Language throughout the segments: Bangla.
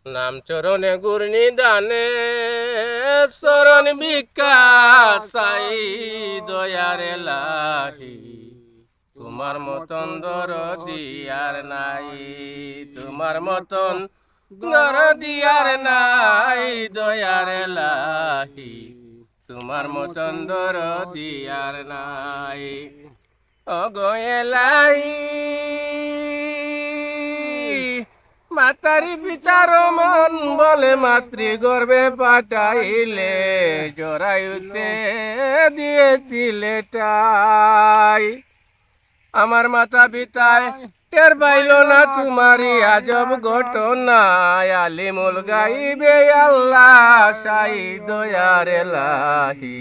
নাম চরণে গুরনি দানে চরণ ভিক্ষা চাই দয়ারে লাহি তোমার মতন দরদি আর নাই তোমার মতন দরদি আর নাই দয়ারে লাহি তোমার মতন দরদি আর নাই অগয়েলাই মাতারি পিতার মন বলে মাতৃ গর্ভে পাঠাইলে জরায়ুতে দিয়েছিলে টাই আমার মাতা পিতায় টের পাইল না তোমারি আজব ঘটনা আলিমুল গাইবে আল্লাহ সাই দয়ার এলাহি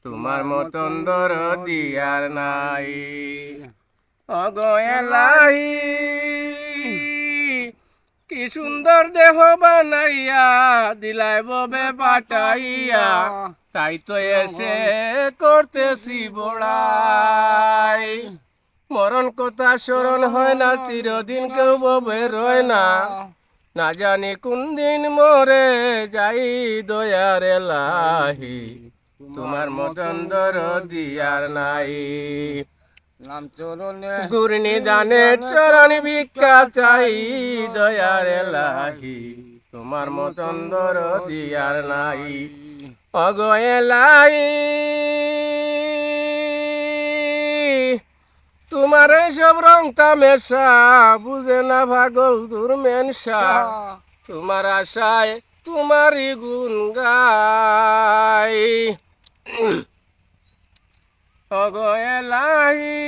তোমার মতন দরদি আর নাই অগো এলাহি কি সুন্দর দেহ বানাইয়া দিলাই ববে পাঠাইয়া তাই তো এসে করতেছি বড়াই মরণ কথা স্মরণ হয় না চিরদিন কেউ ববে রয় না না জানি কোন দিন মরে যাই দয়ার এলাহি তোমার মতন দরদি আর নাই নাম চরণে গুরনি দানে চরণ ভিক্ষা চাই দয়ার এলাহি তোমার মতন দরদি আর নাই অগো এলাহি তোমার সব রং তামেশা বুঝে না ভাগল দুর্মেনসা তোমার আশায় তোমারই গুণ গাই অগো এলাহি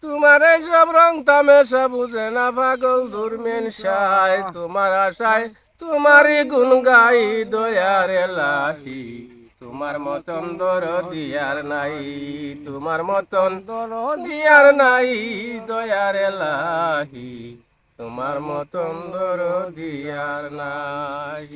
তোমার সব রং তামেশা বুঝে না পাগল দুর্মেনসায় তোমার আশায় তোমারই গুণ গাই দয়ার এলাহি তোমার মতন দরদি আর নাই তোমার মতন দরদি আর নাই দয়ার এলাহি তোমার মতন দরদি আর নাই।